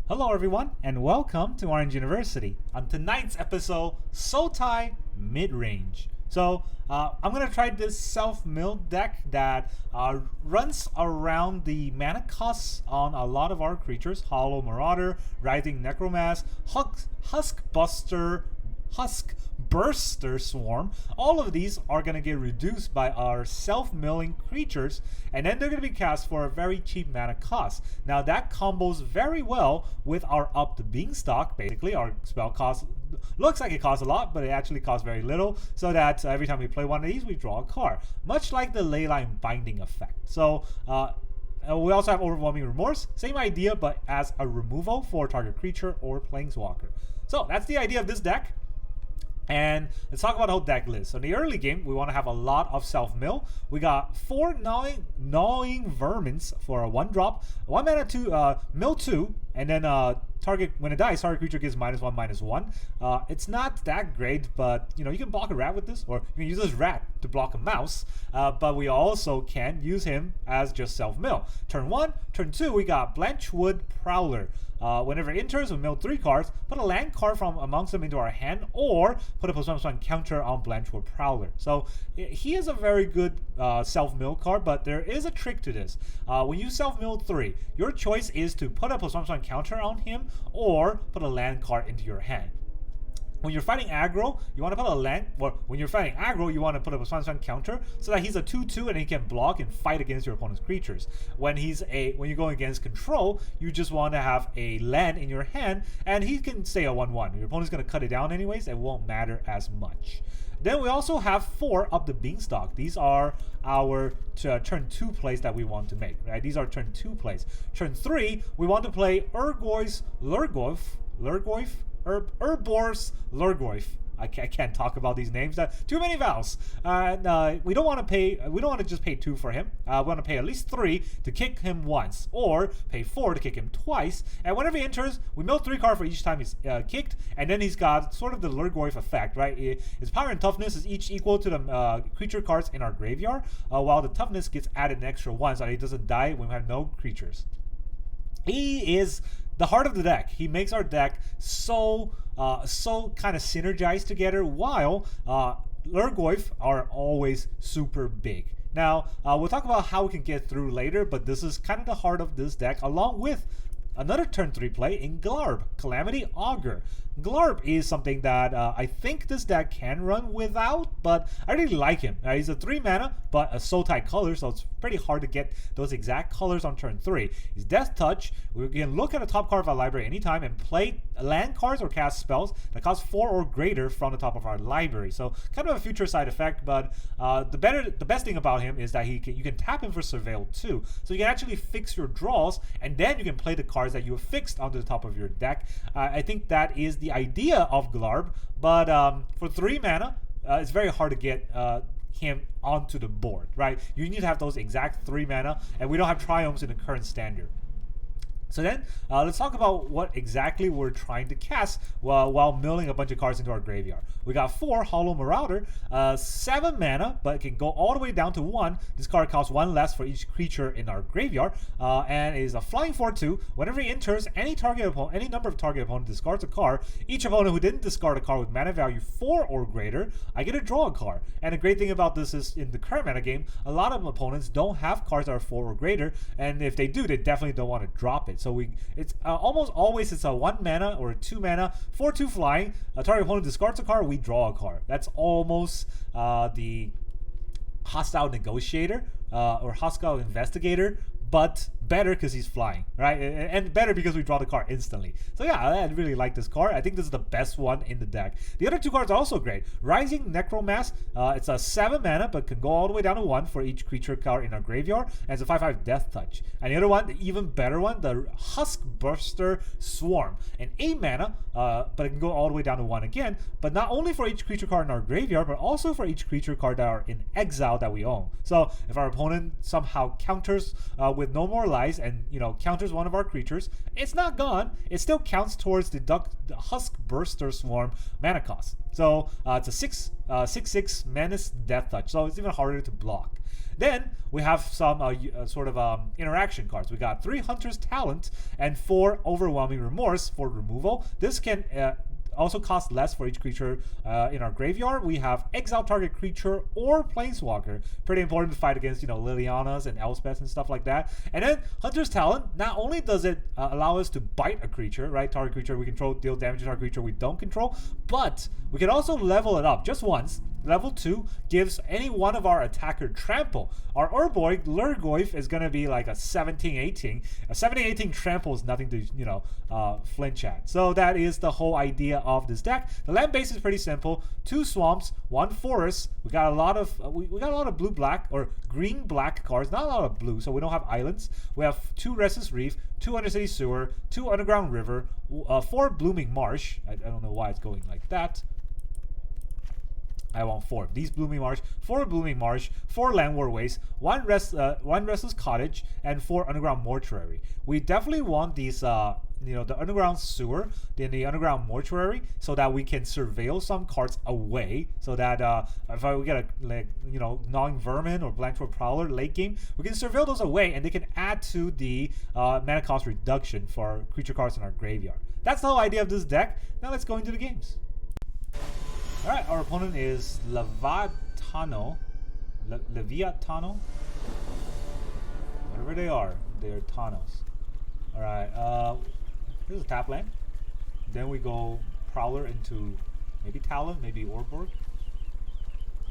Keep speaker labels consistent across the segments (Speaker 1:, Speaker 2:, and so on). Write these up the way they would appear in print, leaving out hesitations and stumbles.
Speaker 1: Hello everyone, and welcome to Orange University. On tonight's episode, Sultai Mid-Range. So, I'm going to try this self-milled deck that runs around the mana costs on a lot of our creatures. Hollow Marauder, Writhing Necromass, Huskburster Swarm. All of these are going to get reduced by our self-milling creatures, and then they're going to be cast for a very cheap mana cost. Now that combos very well with our Up the Beanstalk. Basically, our spell cost looks like it costs a lot, but it actually costs very little, so that every time we play one of these, we draw a card. Much like the Leyline Binding effect. So, we also have Overwhelming Remorse. Same idea, but as a removal for target creature or planeswalker. So that's the idea of this deck. And let's talk about the whole deck list. So in the early game, we want to have a lot of self-mill. We got 4 Gnawing Vermins for a 1-drop, 1 mana to mill 2, and then target, when it dies, target creature gives -1/-1. It's not that great, but you know, you can block a rat with this, or you can use this rat to block a mouse. But we also can use him as just self-mill. Turn 1, turn 2, we got Blanchwood Prowler. Whenever it enters, we mill 3 cards, put a land card from amongst them into our hand, or put a +1/+1 counter on Blanchwood Prowler. So he is a very good self-mill card, but there is a trick to this. When you self-mill 3, your choice is to put a +1/+1 counter on him, or put a land card into your hand. When you're fighting aggro, you want to put a land, or when you're fighting aggro, you want to put a +1/+1 counter so that he's a 2/2 and he can block and fight against your opponent's creatures. When you're going against control, you just want to have a land in your hand, and he can stay a 1/1. Your opponent's going to cut it down anyways, it won't matter as much. Then we also have 4 Up the Beanstalk. These are our turn 2 plays that we want to make, right? These are turn 2 plays. Turn 3, we want to play Urbor's Lurgoyf. I can't talk about these names. Too many vowels. We don't want to pay. We don't want to just pay 2 for him. We want to pay at least 3 to kick him once, or pay 4 to kick him twice. And whenever he enters, we mill 3 cards for each time he's kicked. And then he's got sort of the Lurgoyf effect, right? His power and toughness is each equal to the creature cards in our graveyard, while the toughness gets added an extra 1, so that he doesn't die when we have no creatures. He is the heart of the deck. He makes our deck so kind of synergized together, while Lurgoyf are always super big. Now, we'll talk about how we can get through later, but this is kind of the heart of this deck, along with another turn 3 play in Glarb, Calamity Augur. Glarb is something that I think this deck can run without, but I really like him. He's a 3 mana, but a Sultai color, so it's pretty hard to get those exact colors on turn 3. He's Death Touch. We can look at the top card of our library anytime and play land cards or cast spells that cost 4 or greater from the top of our library. So kind of a future side effect, but the best thing about him is that you can tap him for Surveil too. So you can actually fix your draws, and then you can play the cards that you have fixed onto the top of your deck. I think that is the idea of Glarb, but for 3 mana, it's very hard to get him onto the board, right? You need to have those exact 3 mana, and we don't have triumphs in the current standard. So then, let's talk about what exactly we're trying to cast while milling a bunch of cards into our graveyard. We got 4 Hollow Marauder, 7 mana, but it can go all the way down to 1. This card costs 1 less for each creature in our graveyard, and is a flying 4/2. Whenever he enters, any number of target opponent discards a card. Each opponent who didn't discard a card with mana value 4 or greater, I get to draw a card. And the great thing about this is, in the current meta game, a lot of opponents don't have cards that are 4 or greater, and if they do, they definitely don't want to drop it. So it's almost always it's a 1 mana or a 2 mana 4/2 flying. A target opponent discards a card, we draw a card. That's almost the Hostile Negotiator or Hostile Investigator, but better because he's flying, right? And better because we draw the card instantly. So yeah, I really like this card. I think this is the best one in the deck. The other 2 cards are also great. Rising Necromass, it's a 7 mana, but can go all the way down to 1 for each creature card in our graveyard, and it's a 5/5 Death Touch. And the other one, the even better one, the Huskburster Swarm, an 8 mana, but it can go all the way down to 1 again, but not only for each creature card in our graveyard, but also for each creature card that are in exile that we own. So if our opponent somehow counters with no more lives and, you know, counters one of our creatures, it's not gone. It still counts towards the Huskburster Swarm mana cost. So it's a 6/6 Menace Death Touch, so it's even harder to block. Then we have some interaction cards. We got 3 Hunter's Talent and 4 Overwhelming Remorse for removal. This can also cost less for each creature in our graveyard. We have exile target creature or planeswalker. Pretty important to fight against, you know, Lilianas and Elspeth and stuff like that. And then Hunter's Talent, not only does it allow us to bite a creature, right? Target creature we control, deal damage to our creature we don't control, but we can also level it up just once. Level 2 gives any one of our attacker trample. Our Urborg Goyf is going to be like a 17/18. A 17/18 trample is nothing to, you know, flinch at. So that is the whole idea of this deck. The land base is pretty simple. 2 swamps, 1 forest. We got a lot of blue-black or green-black cards. Not a lot of blue, so we don't have islands. We have 2 Restless Reef, 2 Undercity Sewer, 2 Underground River, 4 Blooming Marsh. I don't know why it's going like that. I want 4. These Blooming Marsh, 4 Blooming Marsh, 4 Llanowar Wastes, 1 Restless Cottage, and 4 Underground Mortuary. We definitely want these, you know, the Underground Sewer, then the Underground Mortuary, so that we can surveil some cards away, so that if we get a, like, you know, Gnawing Vermin or Blanchwood Prowler late game, we can surveil those away, and they can add to the mana cost reduction for creature cards in our graveyard. That's the whole idea of this deck. Now let's go into the games. Alright, our opponent is Leviatano. Whatever they are Thanos. Alright, here's a tap land. Then we go Prowler into maybe Talon, maybe Urborg.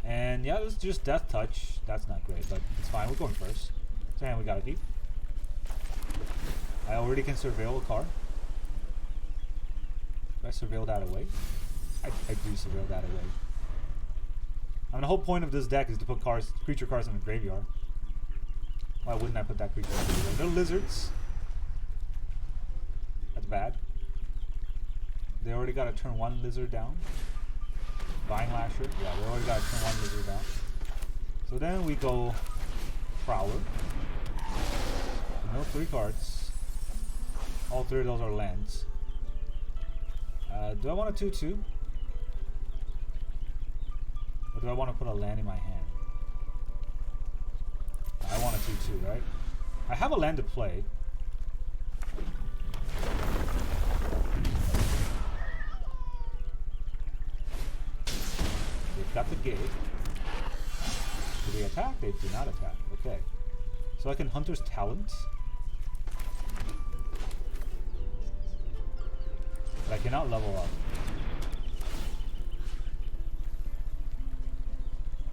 Speaker 1: And yeah, this is just Death Touch. That's not great, but it's fine. We're going first. So we gotta keep. I already can surveil a card. Do I surveil that away? I do surveil that away. I mean, the whole point of this deck is to put creature cards in the graveyard. Why wouldn't I put that creature in the graveyard? They're lizards. That's bad. They already got to turn 1 lizard down. Vine Lasher. Yeah, they already got to turn 1 lizard down. So then we go Prowler. No 3 cards. All 3 of those are lands. Do I want a 2/2? Or do I want to put a land in my hand? I want a 2/2, right? I have a land to play. They've got the gate. Do they attack? They do not attack. Okay. So I can Hunter's Talent. But I cannot level up.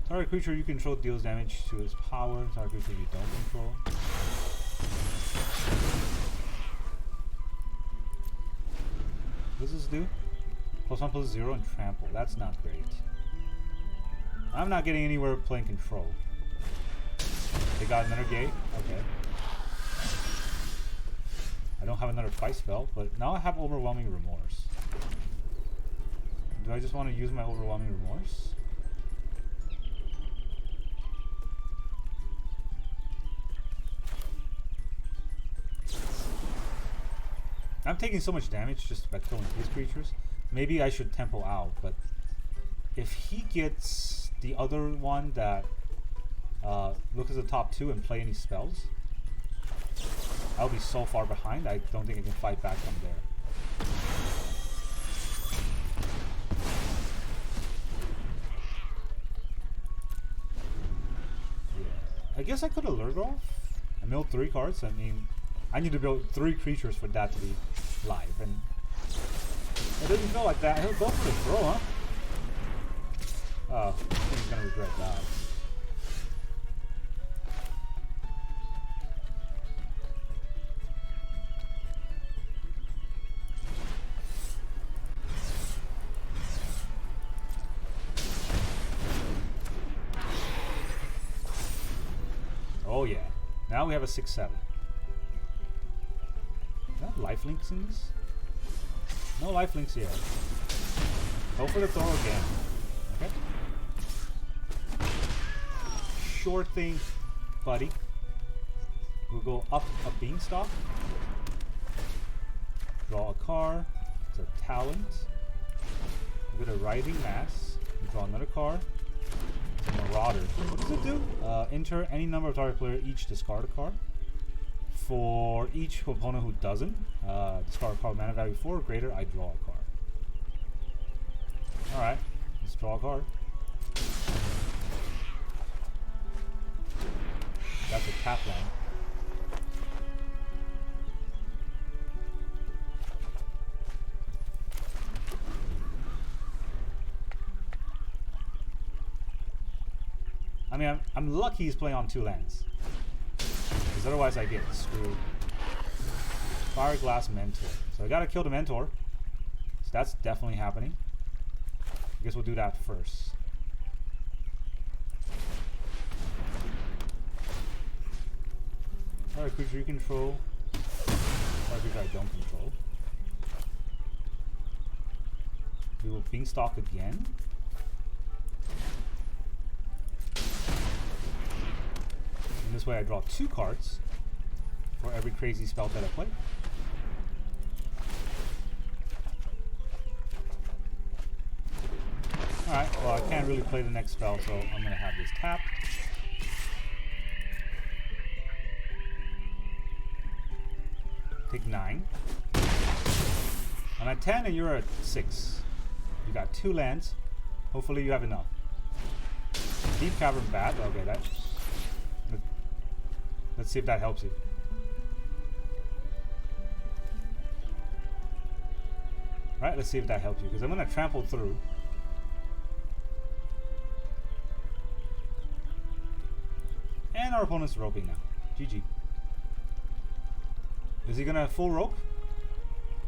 Speaker 1: Target creature you control deals damage to its power. Target creature you don't control. What does this do? +1/+0 and trample. That's not great. I'm not getting anywhere playing control. They got another gate? Okay. I don't have another fight spell, but now I have Overwhelming Remorse. Do I just want to use my Overwhelming Remorse? I'm taking so much damage just by killing his creatures. Maybe I should tempo out, but if he gets the other one that looks at the top 2 and play any spells, I'll be so far behind, I don't think I can fight back from there. Yeah. I guess I could have Lurgoth. I milled 3 cards. I mean, I need to build 3 creatures for that to be live, and it doesn't feel like that. He'll go for the throw, huh? Oh, I think he's gonna regret that. Oh yeah. Now we have a 6/7. Lifelinks in this? No lifelinks here. Go for the throw again. Okay. Sure thing, buddy. We'll go up a Beanstalk. Draw a card. It's a Talent. We get a Writhing Mass. We draw another card. It's a Marauder. What does it do? Enter any number of target player, each discard a card. For each opponent who doesn't, discard a card mana value 4 or greater, I draw a card. Alright, let's draw a card. That's a tap land. I mean, I'm lucky he's playing on 2 lands. Because otherwise I get screwed. Fireglass Mentor. So I gotta kill the Mentor. So that's definitely happening. I guess we'll do that first. Alright, creature you control. Alright, creature I don't control. We will Beanstalk again. And this way I draw 2 cards for every crazy spell that I play. Alright, well I can't really play the next spell, so I'm going to have this tap. Take 9. I'm at 10 and you're at 6. You got 2 lands. Hopefully you have enough. Deep Cavern bad. Okay, that. Let's see if that helps you. Right, let's see if that helps you, because I'm going to trample through. And our opponent's roping now. GG. Is he going to full rope?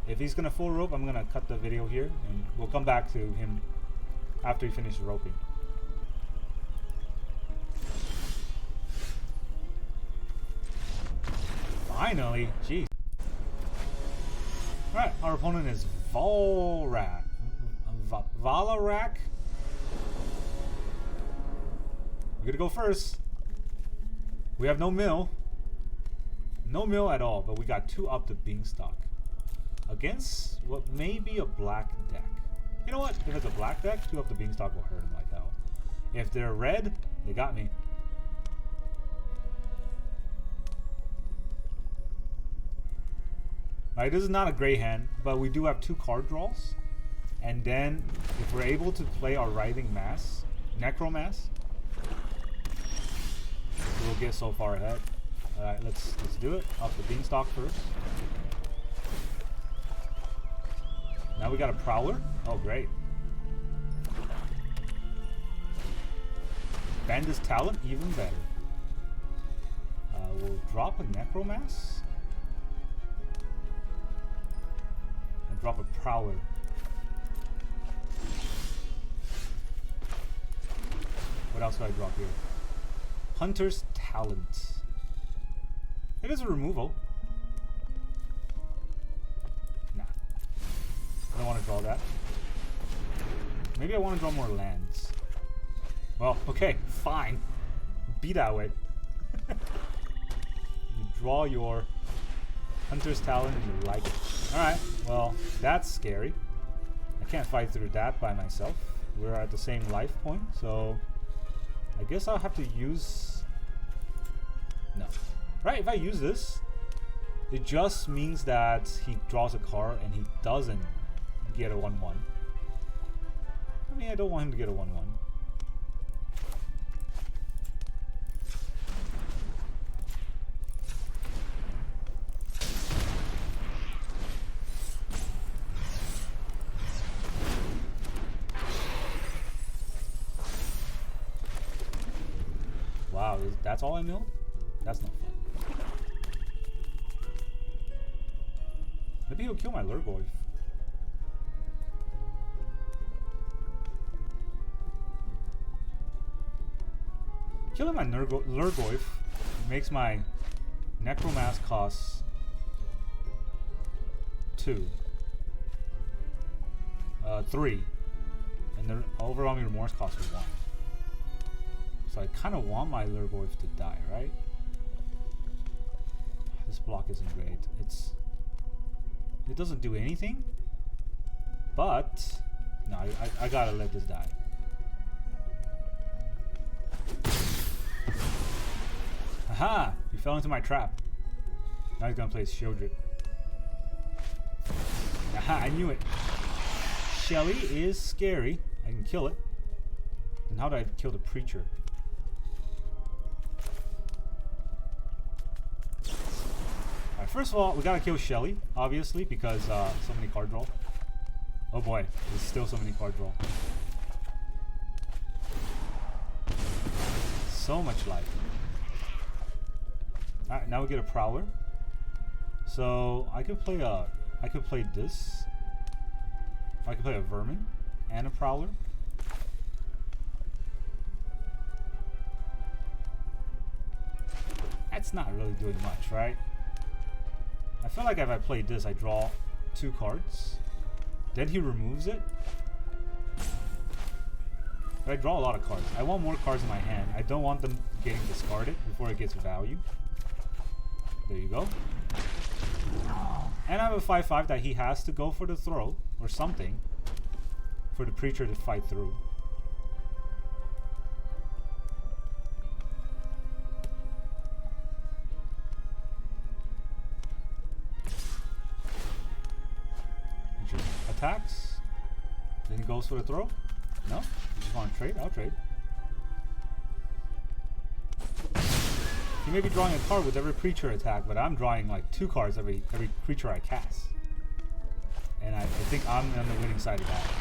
Speaker 1: If he's going to full rope, I'm going to cut the video here, and we'll come back to him after he finishes roping. Finally, jeez. Alright, our opponent is Valarak. We're gonna go first. We have no mill. No mill at all, but we got 2 Up the Beanstalk. Against what may be a black deck. You know what? If it's a black deck, 2 Up the Beanstalk will hurt him like hell. If they're red, they got me. Right, this is not a great hand, but we do have 2 card draws. And then, if we're able to play our Writhing Mass, Necromass, we'll get so far ahead. Alright, let's do it. Up the Beanstalk first. Now we got a Prowler. Oh, great. Bandit's Talent, even better. We'll drop a Necromass. Drop a Prowler. What else do I drop here? Hunter's Talent. It is a removal. Nah. I don't want to draw that. Maybe I want to draw more lands. Well, okay, fine. Be that way. You draw your Hunter's Talent and you like it. Alright, well, that's scary. I can't fight through that by myself. We're at the same life point, so I guess I'll have to use... No. Right, if I use this, it just means that he draws a card and he doesn't get a 1-1. I mean, I don't want him to get a 1-1. Wow, that's all I milled? That's not fun. Maybe he'll kill my Lurgoyf. Killing my Lurgoyf makes my Necromass cost 2. 3. And the Overwhelming Remorse costs 1. So I kind of want my Lurgoyf to die, right? This block isn't great. It doesn't do anything. But no, I gotta let this die. Haha! He fell into my trap. Now he's gonna play Shieldred. Aha! I knew it. Shelly is scary. I can kill it. Then how do I kill the Preacher? Alright, first of all, we gotta kill Shelly, obviously, because so many card draw. Oh boy, there's still so many card draw. So much life. Alright, now we get a Prowler. So I could play this. I could play a Vermin and a Prowler. That's not really doing much, right? I feel like if I play this, I draw 2 cards. Then he removes it. But I draw a lot of cards. I want more cards in my hand. I don't want them getting discarded before it gets value. There you go. And I have a 5/5 that he has to go for the throw or something for the Preacher to fight through. He just attacks. Then he goes for the throw. No? You just want to trade? I'll trade. He may be drawing a card with every Preacher attack, but I'm drawing like 2 cards every creature I cast. And I think I'm on the winning side of that.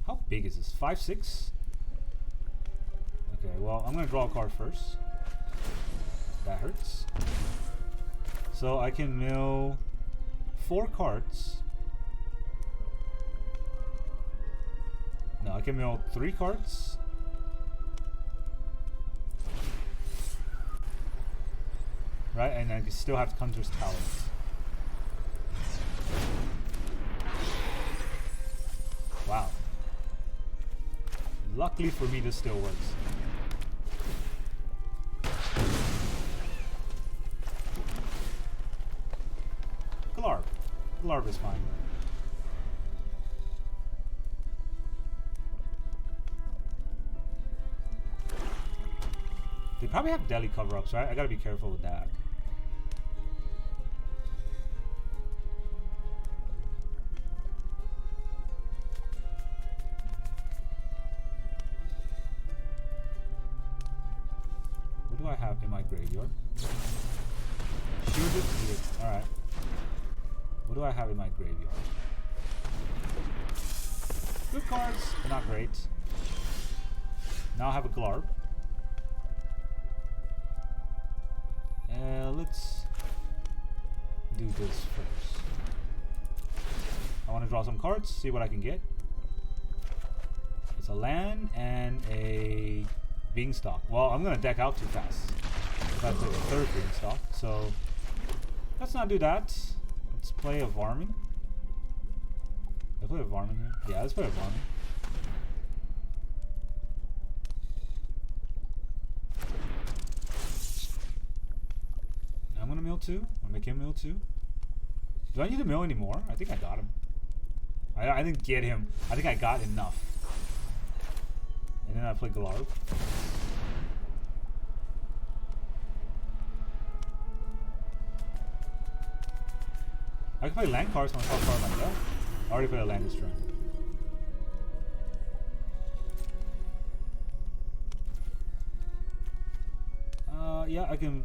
Speaker 1: How big is this? 5/6? Okay, well, I'm going to draw a card first. That hurts. So I can mill 4 cards. No, I can mill 3 cards. Right, and I still have Hunter's Talons. Wow. Luckily for me, this still works. Glarb. Glarb is fine. They probably have Deli cover-ups, right? I gotta be careful with that. What do I have in my graveyard? Shielded. Alright. What do I have in my graveyard? Good cards, but not great. Now I have a Glarb. Let's do this first. I want to draw some cards, see what I can get. It's a land and a Beanstalk. Well, I'm going to deck out too fast if I play the 3rd Beanstalk, so let's not do that. Let's play a Varmin. Did I play a Varmin here? Yeah, let's play a Varmin. I'm gonna mill 2. I'll make him mill 2. Do I need to mill anymore? I think I got him. I didn't get him. I think I got enough. And then I play Glarb. I can play land cards on top card myself. I already played a land this turn. Yeah, I can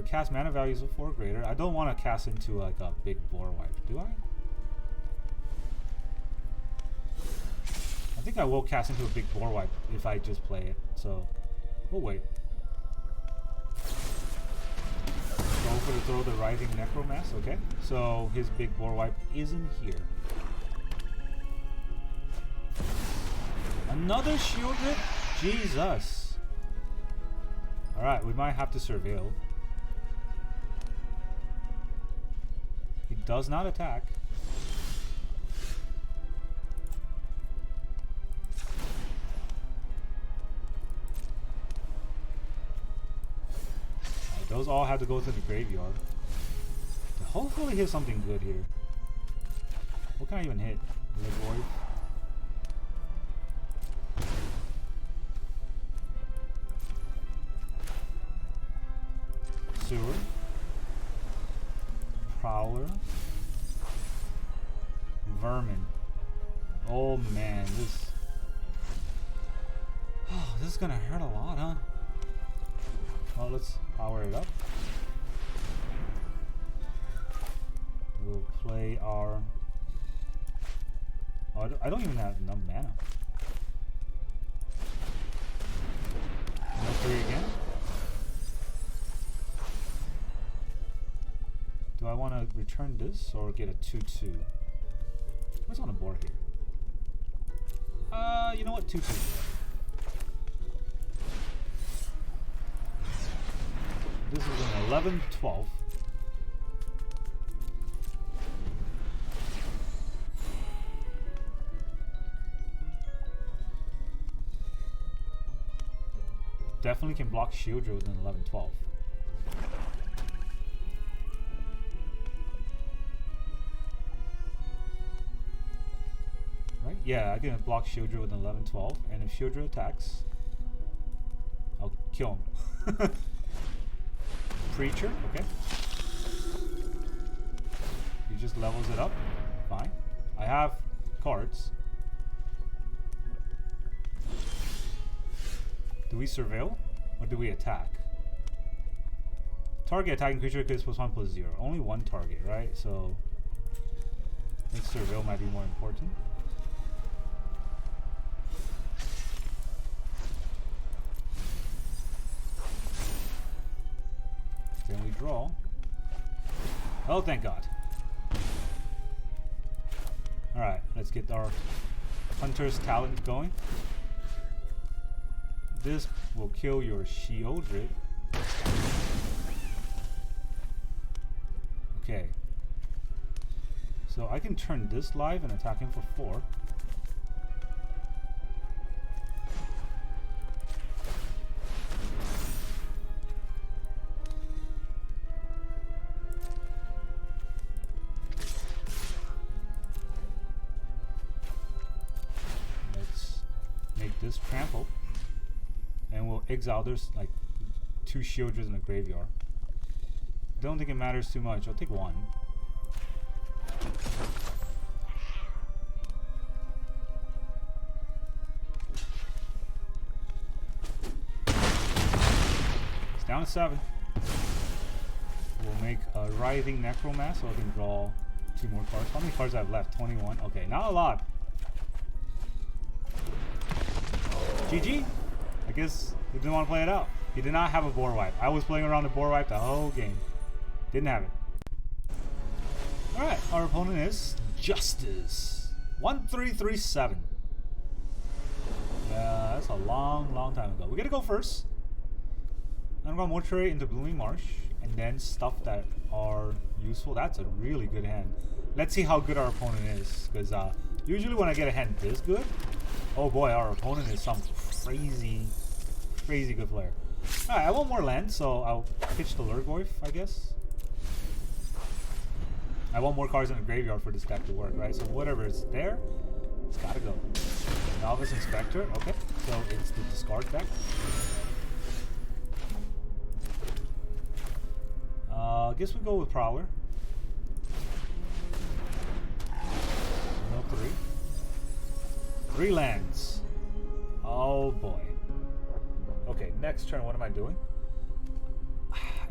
Speaker 1: cast mana values of 4 greater. I don't want to cast into like a big boar wipe, do I? I think I will cast into a big boar wipe if I just play it. So we'll wait. Go for the throw the Writhing Necromass. Okay, so his big boar wipe isn't here. Another Shieldred? Jesus. Alright, we might have to surveil. He does not attack. Those all have to go to the graveyard. Hopefully hit something good here. What can I even hit? Goyf. Sewer. Prowler. Vermin. Oh man, this is gonna hurt a lot, huh? Well, let's power it up. We'll play our... Oh, I don't even have enough mana. No 3 again. Do I want to return this or get a 2/2? What's on the board here? You know what? 2/2. This is an 11/12. Definitely can block shield drill with an 11/12. Right? Yeah, I can block shield drill with an 11/12, and if shield drill attacks, I'll kill him. Preacher, okay. He just levels it up. Fine. I have cards. Do we surveil or do we attack? Target attacking creature gets +1/+0. Only one target, right? So I think surveil might be more important. Then we draw. Oh, thank God. Alright, let's get our Hunter's Talent going. This will kill your Sheoldred. Okay. So I can turn this live and attack him for 4. Let's make this trample. And we'll exile. There's like 2 Sheoldreds in the graveyard. Don't think it matters too much. I'll take 1. It's down to 7. We'll make a Writhing Necromass so I can draw 2 more cards. How many cards I have left? 21. Okay, not a lot. GG. I guess he didn't want to play it out. He did not have a board wipe. I was playing around the board wipe the whole game. Didn't have it. Alright, our opponent is Justice. 1337. That's a long time ago. We're gonna go first. I'm gonna mortuary into Blooming Marsh and then stuff that are useful. That's a really good hand. Let's see how good our opponent is. Because usually when I get a hand this good, oh boy, our opponent is some crazy good player. Alright, I want more land, so I'll pitch the Goyf, I guess. I want more cards in the graveyard for this deck to work, right? So whatever is there, it's gotta go. Novice Inspector, okay. So it's the discard deck. I guess we go with Prowler. No 3. 3 lands. Oh boy. Okay, next turn, what am I doing?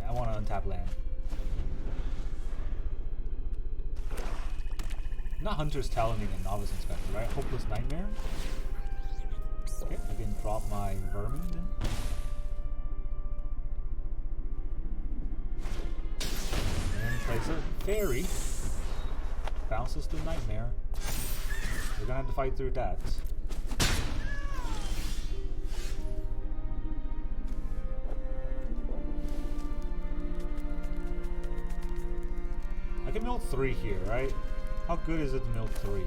Speaker 1: I want to untap land. Not Hunter's Talenting and Novice Inspector, right? Hopeless Nightmare. Okay, I can drop my Vermin then. And place a Fairy. Bounces to Nightmare. We're gonna have to fight through that. I can mill 3 here, right? How good is it to mill 3?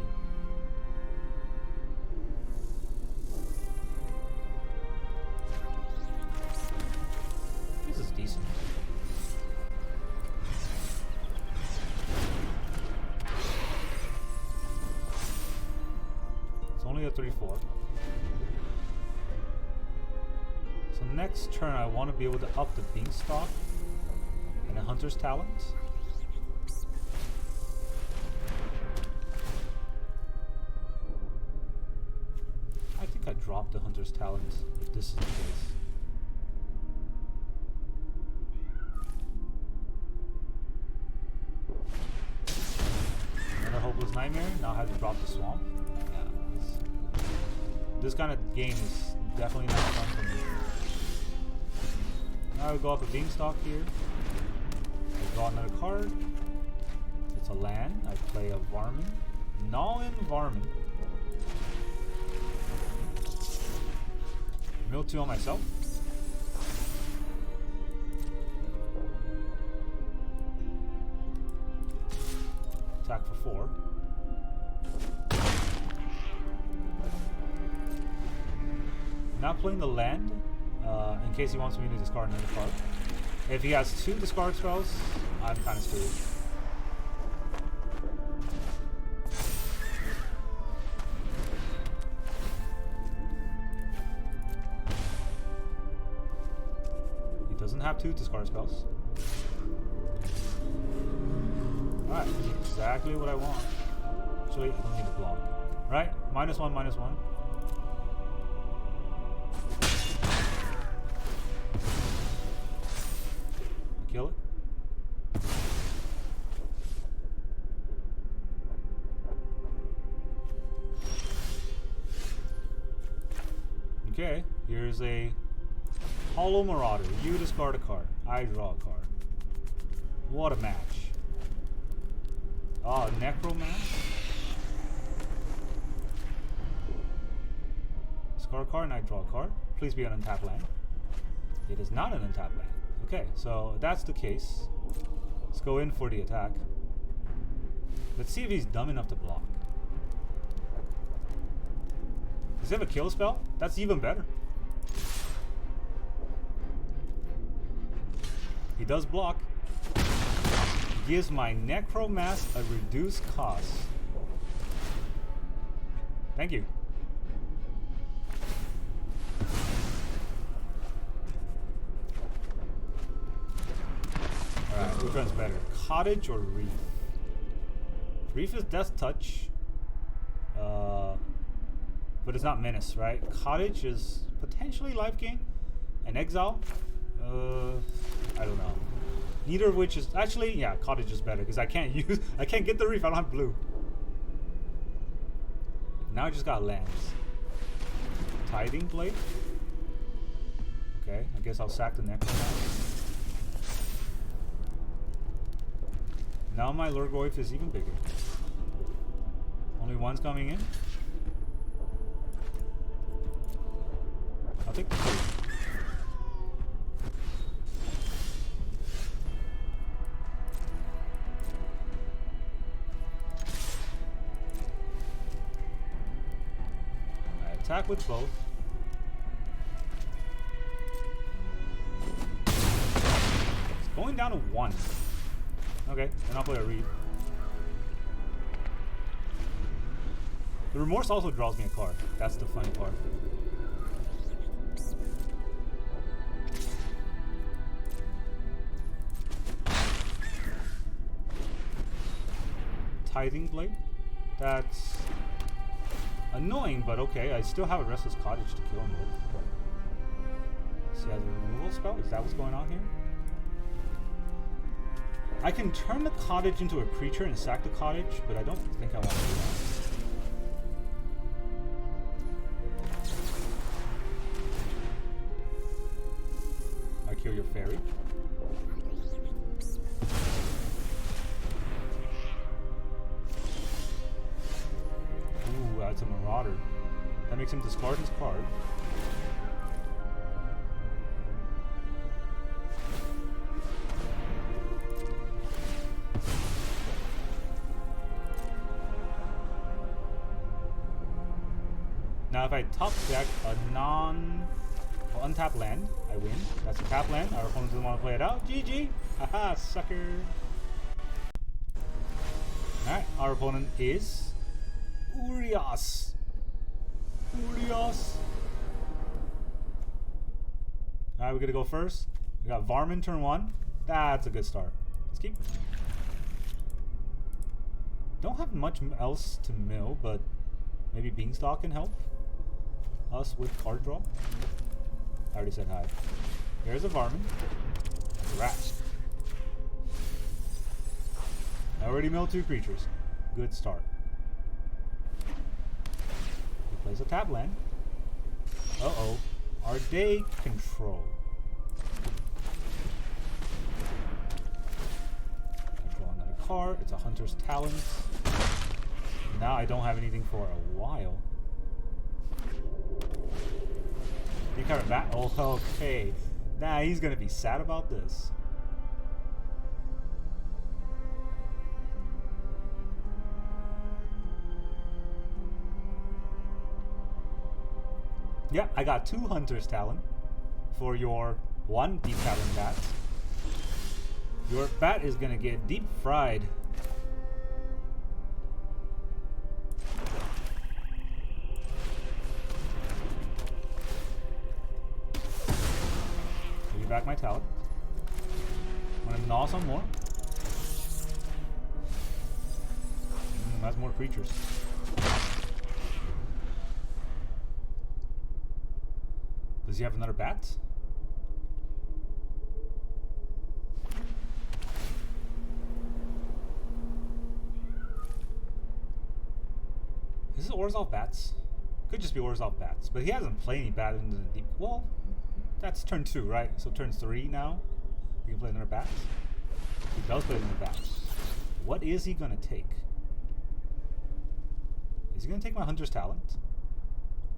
Speaker 1: This is decent. up 3/4. So next turn I want to be able to up the Beanstalk and a Hunter's Talent. I think I dropped the Hunter's Talent if this is the case. Another Hopeless Nightmare. Now I have to drop the Swamp. Yeah, this kind of game is definitely not fun for me. Now I go up a Beanstalk here. I draw another card. It's a land. I play a Varmin. Gnawing Vermin. Mill 2 on myself. Attack for 4. Not playing the land, in case he wants me to discard another card. If he has 2 discard spells, I'm kind of screwed. He doesn't have 2 discard spells. Alright, exactly what I want. Actually, I don't need to block. Right? -1, -1. Kill it. Okay, here's a Hollow Marauder. You discard a card. I draw a card. What a match. Oh, Necromancer. Discard a card and I draw a card. Please be an untapped land. It is not an untapped land. Okay, so if that's the case. Let's go in for the attack. Let's see if he's dumb enough to block. Does he have a kill spell? That's even better. He does block. Gives my Necromancer a reduced cost. Thank you. Alright, which one's better? Cottage or Reef? Reef is Death Touch. But it's not Menace, right? Cottage is potentially Life Gain. And Exile? I don't know. Neither of which is actually, yeah, Cottage is better because I can't get the Reef. I don't have blue. Now I just got lands. Tithing Blade. Okay, I guess I'll sack the Necromancer. Now my Goyf is even bigger. Only one's coming in. I'll take the 2. Attack with both. It's going down to 1. Okay, then I'll play a Reef. The Remorse also draws me a card. That's the funny part. Tithing Blade. That's annoying, but okay. I still have a Restless Cottage to kill him with. So he has a removal spell? Is that what's going on here? I can turn the cottage into a creature and sack the cottage, but I don't think I want to do that. I kill your fairy. Ooh, that's a Marauder. That makes him discard his card. Now if I top deck a untapped land, I win. That's a tap land. Our opponent doesn't want to play it out. GG! Haha, sucker! Alright, our opponent is Urias. Urios. Alright, we're gonna go first. We got Varmin turn 1. That's a good start. Let's keep. Don't have much else to mill, but maybe Beanstalk can help us with card draw. I already said hi. Here's a Varmin. Rat. I already milled 2 creatures. Good start. He plays a tap land. Uh-oh. Are they control? Draw another card. It's a Hunter's Talons. Now I don't have anything for a while. You coming back? Oh, okay. Nah, he's gonna be sad about this. Yeah, I got 2 Hunter's Talon for your 1 Deep Talon bat. Your bat is gonna get deep fried. Give me back my Talon. I'm gonna gnaw some more. That's more creatures. Does he have another bat? Is this Orzhov bats? Could just be Orzhov bats, but he hasn't played any bat into the deep. Well, that's turn 2, right? So turn 3 now. He can play another bat. He does play another bat. What is he gonna take? Is he gonna take my Hunter's Talent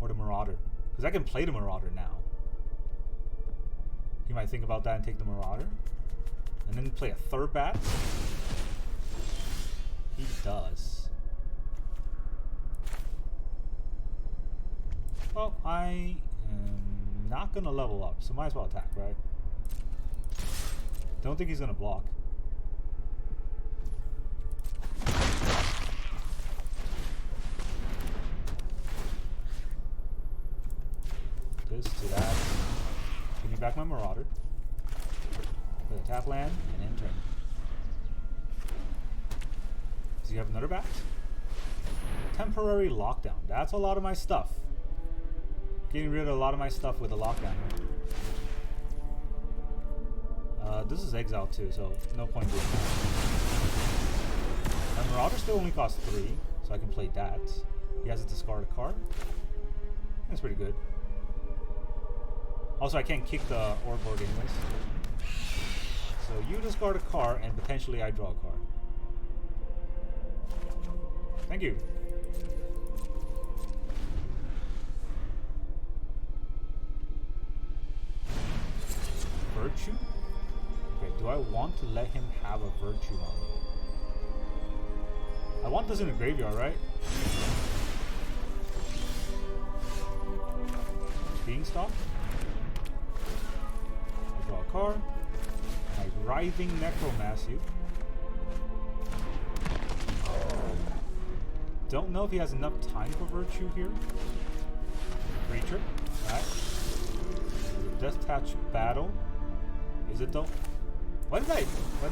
Speaker 1: or the Marauder? Because I can play the Marauder now. He might think about that and take the Marauder. And then play a 3rd bat. He does. Well, I am not going to level up, so might as well attack, right? Don't think he's going to block. This to that. Give me back my Marauder. Play a tap land and end turn. Does he have another bat? Temporary lockdown. That's a lot of my stuff. Getting rid of a lot of my stuff with a lockdown. This is exile too, so no point doing that. My Marauder still only costs 3, so I can play that. He has to discard a card. That's pretty good. Also, I can't kick the Orb board anyways. So you discard a card, and potentially I draw a card. Thank you. Virtue? Okay, do I want to let him have a Virtue on me? I want this in the graveyard, right? Beanstalk? Draw a card. I Writhing Necromancy. Don't know if he has enough time for Virtue here. Creature. Alright. Death Touch Battle. Is it though? Why didn't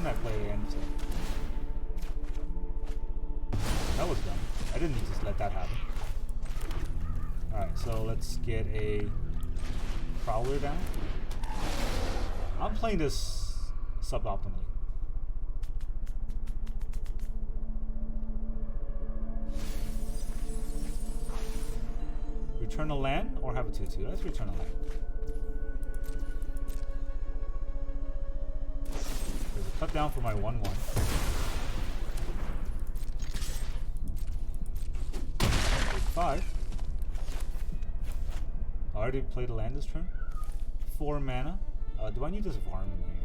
Speaker 1: I play the end? That was dumb. I didn't just let that happen. Alright, so let's get a Prowler down. I'm playing this suboptimally. Return a land or have a 2/2? Let's return a land. There's a cut down for my 1/1. 5. I already played a land this turn. 4 mana. Do I need this Varmin here?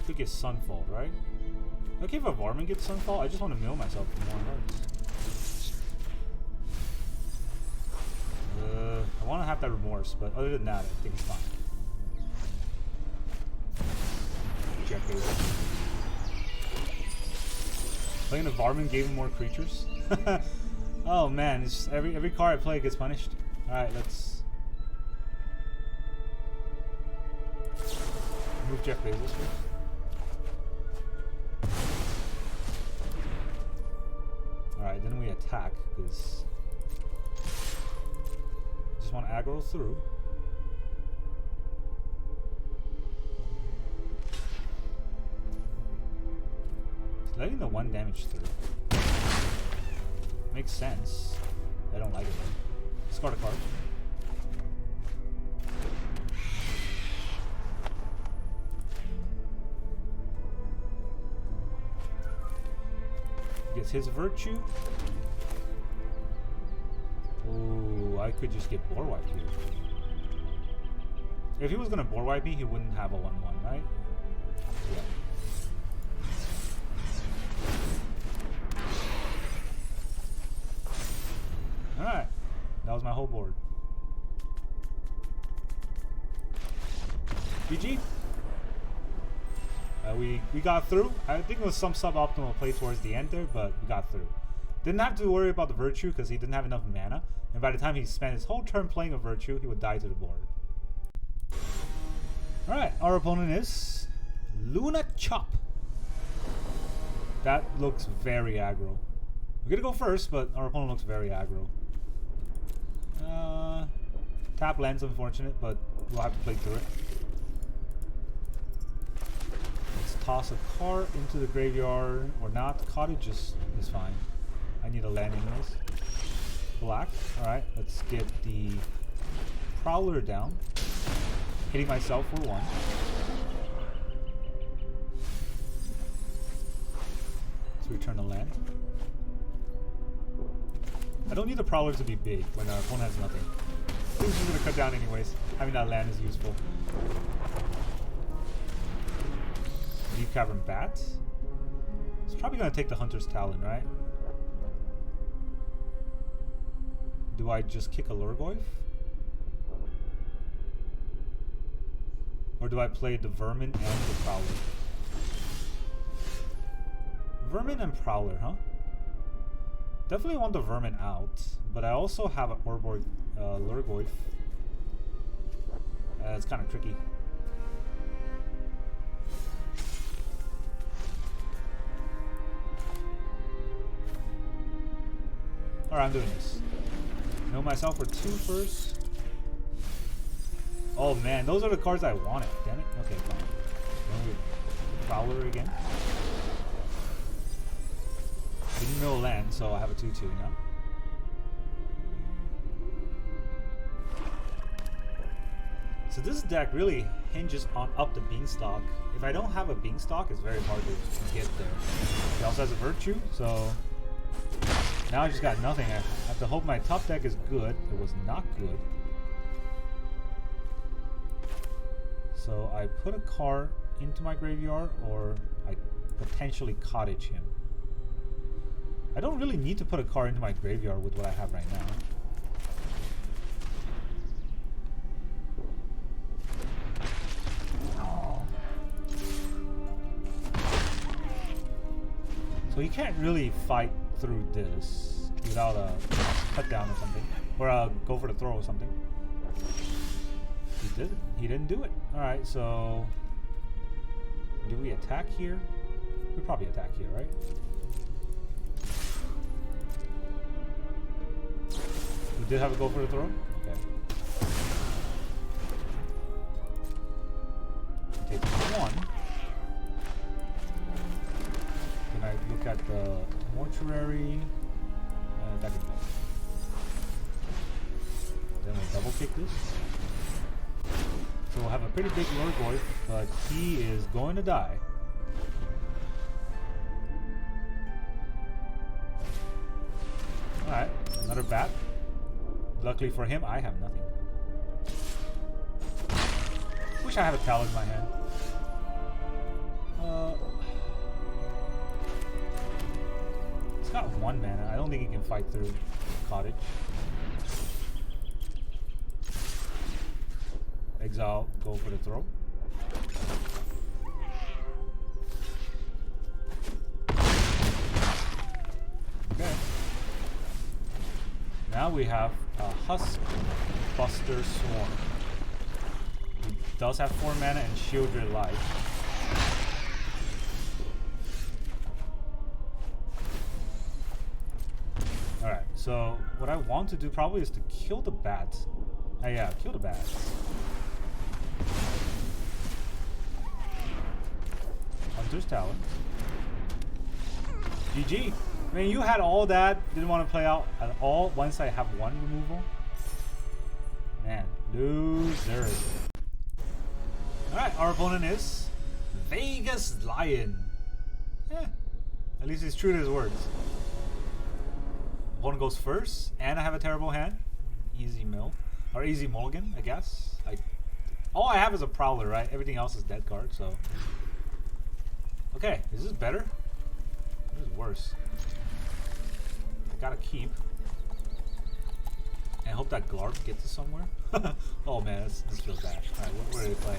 Speaker 1: Could get Sunfall, right? Okay, if a Varmin gets Sunfall, I just want to mill myself for more hearts. I want to have that Remorse, but other than that, I think it's fine. Check those. Playing a Varmin gave him more creatures. Oh man, it's just every card I play gets punished. Alright, let's move Jeff Bezos first. Alright, then we attack because I just want to aggro through. Letting the 1 damage through makes sense. I don't like it though. Discard a card. Gets his virtue. Oh, I could just get board wiped here. If he was gonna board wipe me, he wouldn't have a 1/1, right? Yeah. Alright, that was my whole board. GG. We got through. I think it was some suboptimal play towards the end there, but we got through. Didn't have to worry about the virtue because he didn't have enough mana, and by the time he spent his whole turn playing a virtue, he would die to the board. Alright, our opponent is Luna Chop. That looks very aggro. We're gonna go first, but our opponent looks very aggro. Tap land's unfortunate, but we'll have to play through it. Let's toss a card into the graveyard, or not. Cottage is fine. I need a land anyways. Black. Alright, let's get the Prowler down. Hitting myself for 1. Let's return a land. I don't need the Prowler to be big when our opponent has nothing. He's just gonna cut down anyways. Having that land is useful. Deep Cavern Bat. It's probably gonna take the Hunter's Talon, right? Do I just kick a Goyf? Or do I play the Vermin and the Prowler? Vermin and Prowler, huh? Definitely want the Vermin out, but I also have an Orborg Goyf. It's kind of tricky. Alright, I'm doing this. Know myself for 2 first. Oh man, those are the cards I wanted. Damn it. Okay, fine. Then we Prowler again. Didn't know land, so I have a 2/2 now. So this deck really hinges on Up the Beanstalk. If I don't have a Beanstalk, it's very hard to get there. He also has a Virtue, so now I just got nothing. I have to hope my top deck is good. It was not good. So I put a card into my graveyard, or I potentially Cottage him. I don't really need to put a card into my graveyard with what I have right now. So he can't really fight through this without a cut down or something, or go for the throw or something. He did it. He didn't do it. All right, so do we attack here? We probably attack here, right? We did have a go for the throw? Okay. Take 1. Can I look at the mortuary? That can go. Then we'll double kick this. So we'll have a pretty big Goyf, but he is going to die. Alright, another bat. Luckily for him, I have nothing. Wish I had a Talon in my hand. It's got 1 mana. I don't think he can fight through Cottage. Exile, go for the throw. Okay. now we have a Huskburster Swarm. He does have 4 mana and shield your life. Alright, so what I want to do probably is to kill the bats. Yeah, kill the bats. Hunter's Talent. GG. I mean, you had all that, didn't want to play out at all once I have 1 removal. Man, loser. Alright, our opponent is Vegas Lion. Yeah, at least he's true to his words. Opponent goes first, and I have a terrible hand. Easy mill. Or easy mulligan, I guess. All I have is a Prowler, right? Everything else is dead card, so... Okay, is this better? This is worse. I gotta keep. And I hope that Glarb gets us somewhere. Oh man, this feels bad. Alright, where do they play?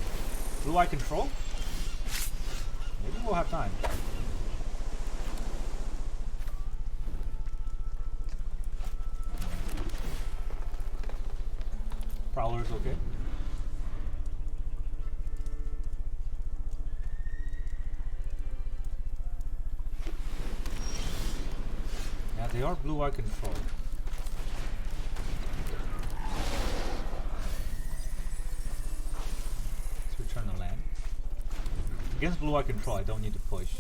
Speaker 1: Blue Eye Control? Maybe we'll have time. Prowler's okay. Yeah, they are Blue Eye Control. Let's return the land. Against Blue Eye Control, I don't need to push.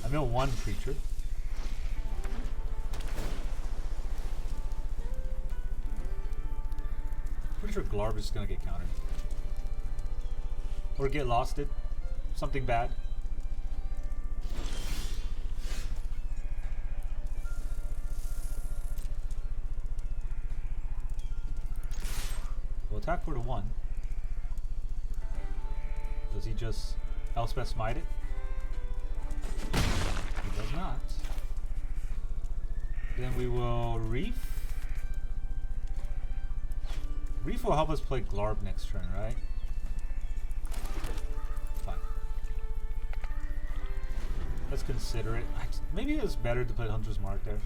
Speaker 1: I mill 1 creature. Pretty sure Glarb is gonna get countered. Or get losted. Something bad. We'll attack for the 1. Does he just Elspeth Smite it? He does not. Then we will Reef. Reef will help us play Glarb next turn, right? Fine. Let's consider it. Maybe it's better to play Hunter's Mark there.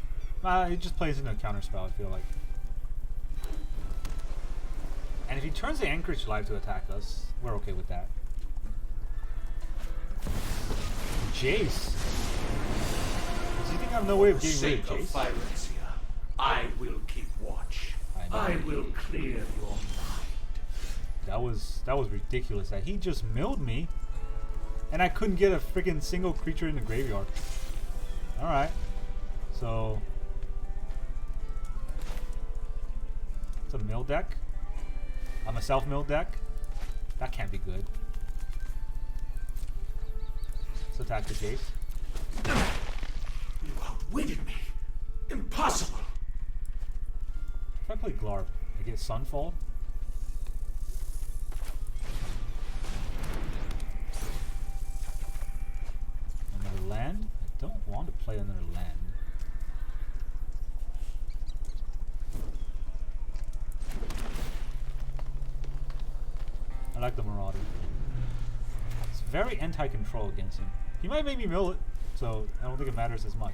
Speaker 1: It just plays into a counterspell, I feel like. And if he turns the Anchorage Live to attack us, we're okay with that. Jace. Does he think I have no way of getting rid of Jace?
Speaker 2: Phyrencia, I will keep watch. I will clear your mind.
Speaker 1: That was ridiculous. That he just milled me, and I couldn't get a freaking single creature in the graveyard. All right, so it's a mill deck. I'm a self-mill deck. That can't be good. Let's attack the Jace.
Speaker 2: You outwitted me. Impossible.
Speaker 1: If I play Glarb, I get Sunfall. Another land? I don't want to play another land. I like the Marauder. It's very anti-control against him. He might make me mill it, so I don't think it matters as much.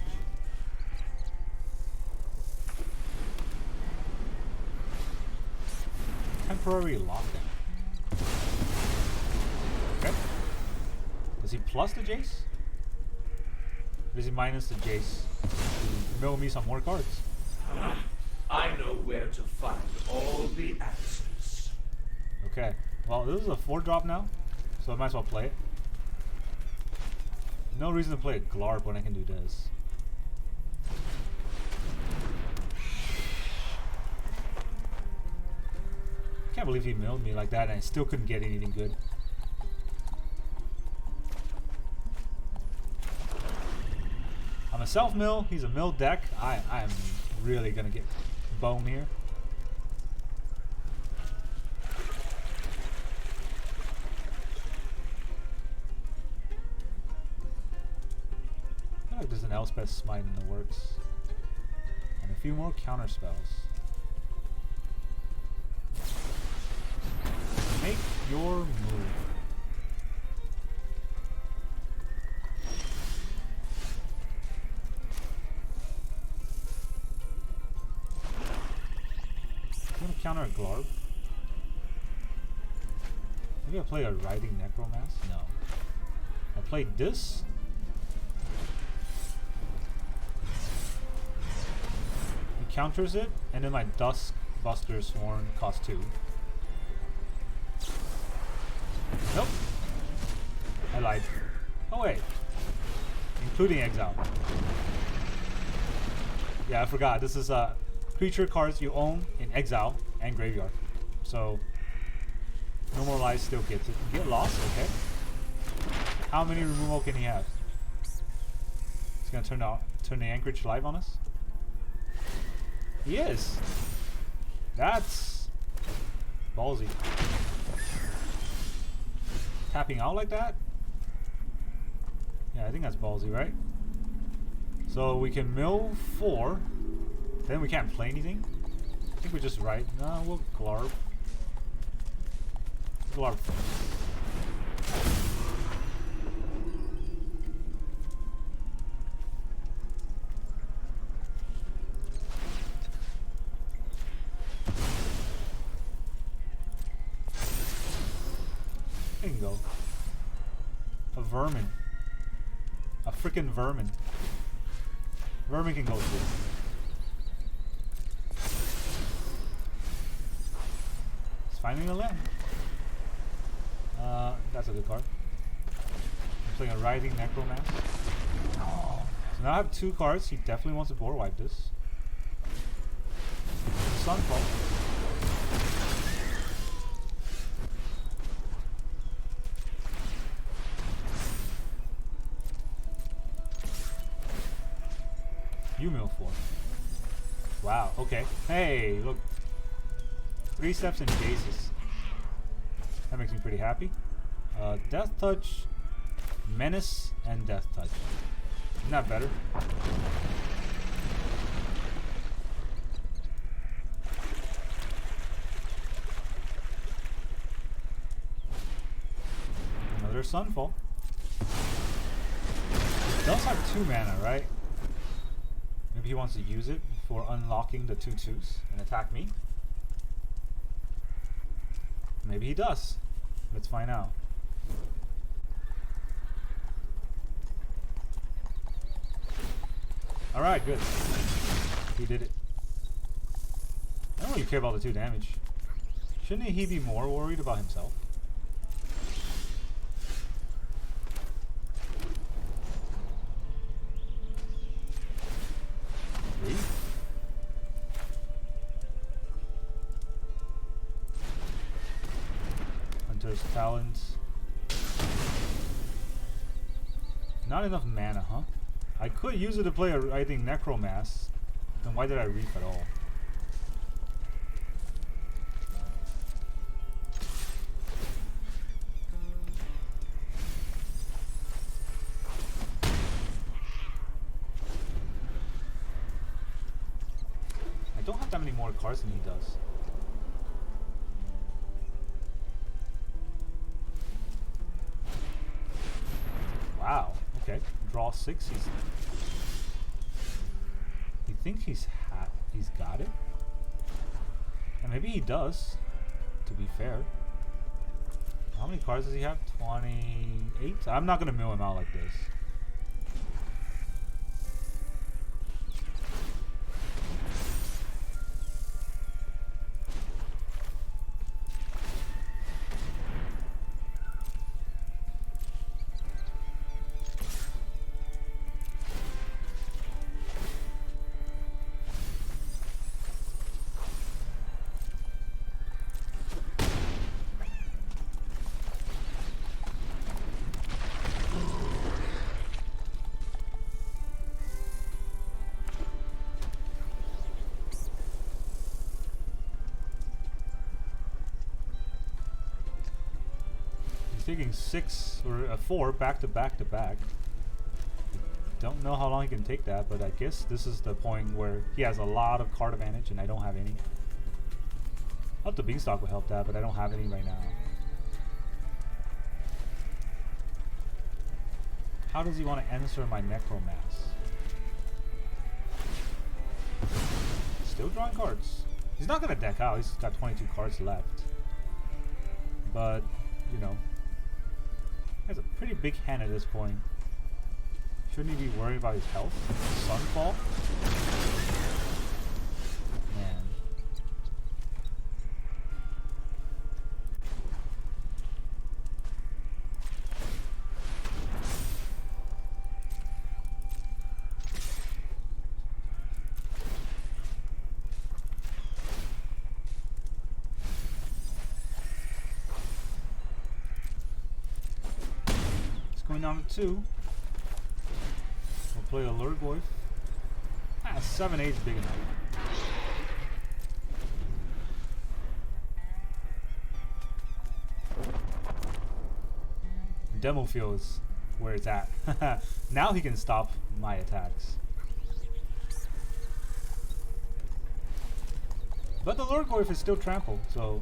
Speaker 1: Temporary lockdown. Okay. Does he plus the Jace? Or does he minus the Jace to mill me some more cards?
Speaker 2: I know where to find all the answers.
Speaker 1: Okay. Well, this is a 4-drop now, so I might as well play it. No reason to play a Glarb when I can do this. Can't believe he milled me like that and I still couldn't get anything good. I'm a self-mill, he's a mill deck. I am really gonna get bone here. I feel like there's an Elspeth Smite in the works. And a few more counter spells. Make your move. counter a Glarb? Maybe I play a Riding Necromass? No. I played this. He counters it, and then my Huskburster Swarm costs 2. Nope. I lied. Oh wait. Including exile. Yeah, I forgot. This is creature cards you own in exile and graveyard. So no more lives, still gets it. Get lost, okay. How many removal can he have? He's gonna turn the Anchorage live on us? He is. That's ballsy. Tapping out like that? Yeah, I think that's ballsy, right? So we can mill 4. Then we can't play anything. I think we're just right. No, we'll Glarb. Glarb first. Bingo. A vermin. A freaking vermin. Vermin can go through. It's finding a land. That's a good card. I'm playing a Riding Necromass. So now I have 2 cards. He definitely wants to board wipe this. Sunfall. You mill 4. Wow, okay. Hey, look. 3 steps in cases. That makes me pretty happy. Death Touch, Menace, and Death Touch. Isn't that better? Another Sunfall. It does have 2 mana, right? Maybe he wants to use it for unlocking the 2/2s and attack me. Maybe he does. Let's find out. Alright, good. He did it. I don't really care about the 2 damage. Shouldn't he be more worried about himself? Hunter's Talons. Not enough mana, huh? I could use it to play a, I think, Necromass. Then why did I Reef at all? I don't have that many more cards than he does. Wow. Okay. Draw 6. You think he's got it? And maybe he does, to be fair. How many cards does he have? 28? I'm not gonna mill him out like this. Taking 6 or 4 back to back to back. Don't know how long he can take that, but I guess this is the point where he has a lot of card advantage and I don't have any. Up the Beanstalk will help that, but I don't have any right now. How does he want to answer my Necromass? Still drawing cards. He's not gonna deck out. He's got 22 cards left. But, you know, he has a pretty big hand at this point. Shouldn't he be worried about his health? Sunfall? Man. Going down to 2. We'll play a Goyf. 7-8 is big enough. Demo field is where it's at. Now he can stop my attacks. But the Goyf is still trampled, so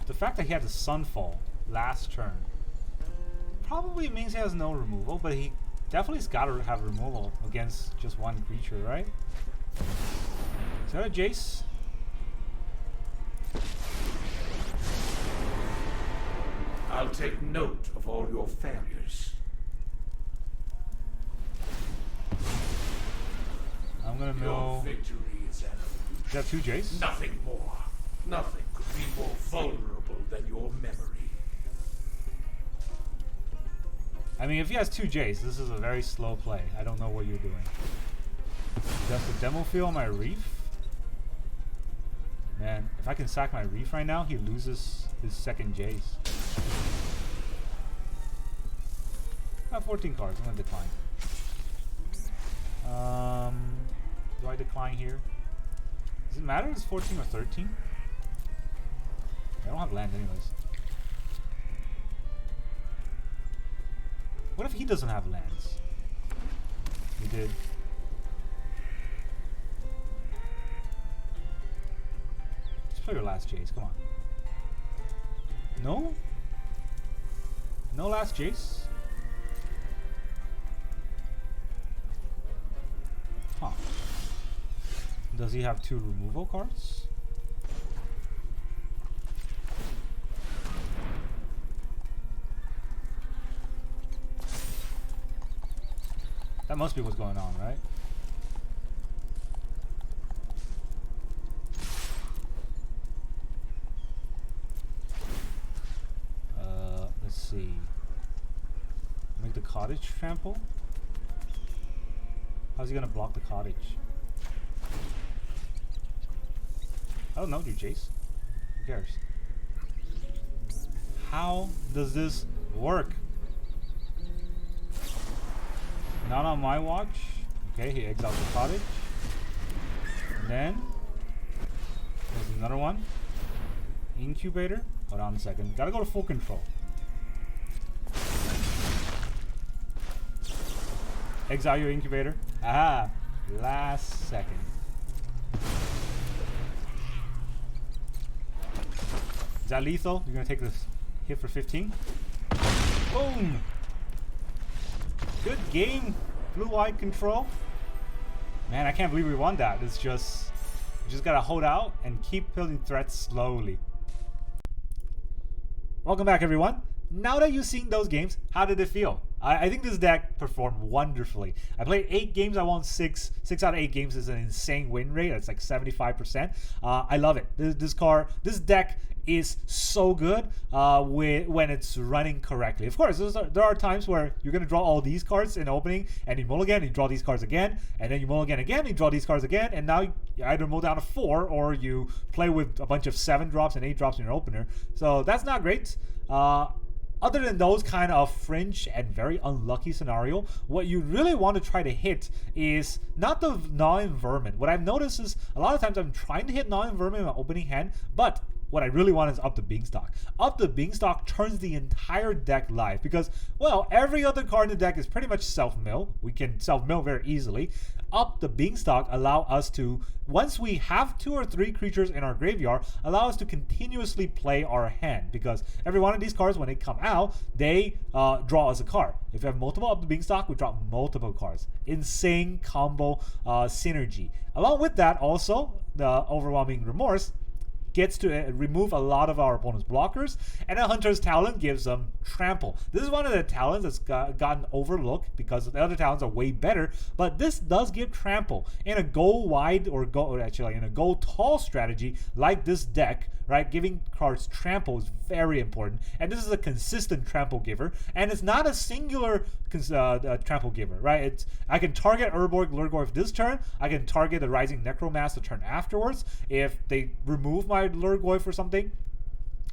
Speaker 1: the fact that he had the Sunfall last turn probably means he has no removal, but he definitely's got to have removal against just one creature, right? Is that a Jace?
Speaker 2: I'll take note of all your failures.
Speaker 1: I'm gonna mill.
Speaker 2: Your victory is evident.
Speaker 1: Is that 2 Jace?
Speaker 2: Nothing more. Nothing could be more vulnerable than your memory.
Speaker 1: I mean, if he has 2 Jace, this is a very slow play. I don't know what you're doing. Just the demo field on my Reef? Man, if I can sack my Reef right now, he loses his second Jace. I have 14 cards. I'm gonna decline. Do I decline here? Does it matter if it's 14 or 13? I don't have land anyways. What if he doesn't have lands? He did. Just play your last Jace, come on. No? No last Jace? Huh. Does he have 2 removal cards? That must be what's going on, right? Let's see. Make the cottage trample? How's he gonna block the cottage? I don't know, dude, Jace. Who cares? How does this work? Not on my watch. Okay, he exiles the cottage. And then there's another one. Incubator. Hold on a second. Gotta go to full control. Exile your incubator. Aha! Last second. Is that lethal? You're gonna take this hit for 15? Boom! Good game, blue-white control. Man, I can't believe we won that. It's just, you just gotta hold out and keep building threats slowly. Welcome back, everyone. Now that you've seen those games, how did it feel? I think this deck performed wonderfully. I played 8 games, I won 6. 6 out of 8 games is an insane win rate. It's like 75%. I love it. This deck is so good when it's running correctly. Of course, there are times where you're going to draw all these cards in the opening, and you mulligan, you draw these cards again, and then you mulligan again, you draw these cards again, and now you either mull down to 4 or you play with a bunch of 7 drops and 8 drops in your opener. So that's not great. Other than those kind of fringe and very unlucky scenario, what you really want to try to hit is not the Gnawing Vermin. What I've noticed is a lot of times I'm trying to hit Gnawing Vermin in my opening hand, but what I really want is Up the Beanstalk. Up the Beanstalk turns the entire deck live because, well, every other card in the deck is pretty much self-mill. We can self-mill very easily. Up the Beanstalk allow us to, once we have 2 or 3 creatures in our graveyard, allow us to continuously play our hand because every one of these cards, when they come out, they draw us a card. If you have multiple Up the Beanstalk, we draw multiple cards. Insane combo synergy. Along with that, also, the Overwhelming Remorse gets to remove a lot of our opponent's blockers, and a Hunter's Talon gives them Trample. This is one of the talents that's gotten overlooked because the other talents are way better, but this does give Trample. In a go wide or in a go tall strategy like this deck, right, giving cards Trample is very important, and this is a consistent Trample giver, and it's not a singular Trample giver, right? I can target Urborg Lurgoyf this turn, I can target the Rising Necromass the turn afterwards if they remove my Lurgoyf or something.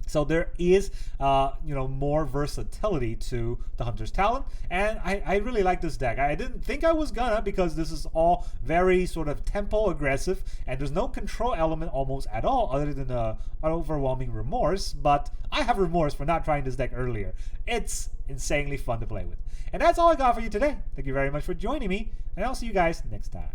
Speaker 1: So there is, more versatility to the Hunter's Talon, and I really like this deck. I didn't think I was gonna, because this is all very sort of tempo aggressive, and there's no control element almost at all other than the Overwhelming Remorse, but I have remorse for not trying this deck earlier. It's insanely fun to play with. And that's all I got for you today. Thank you very much for joining me, and I'll see you guys next time.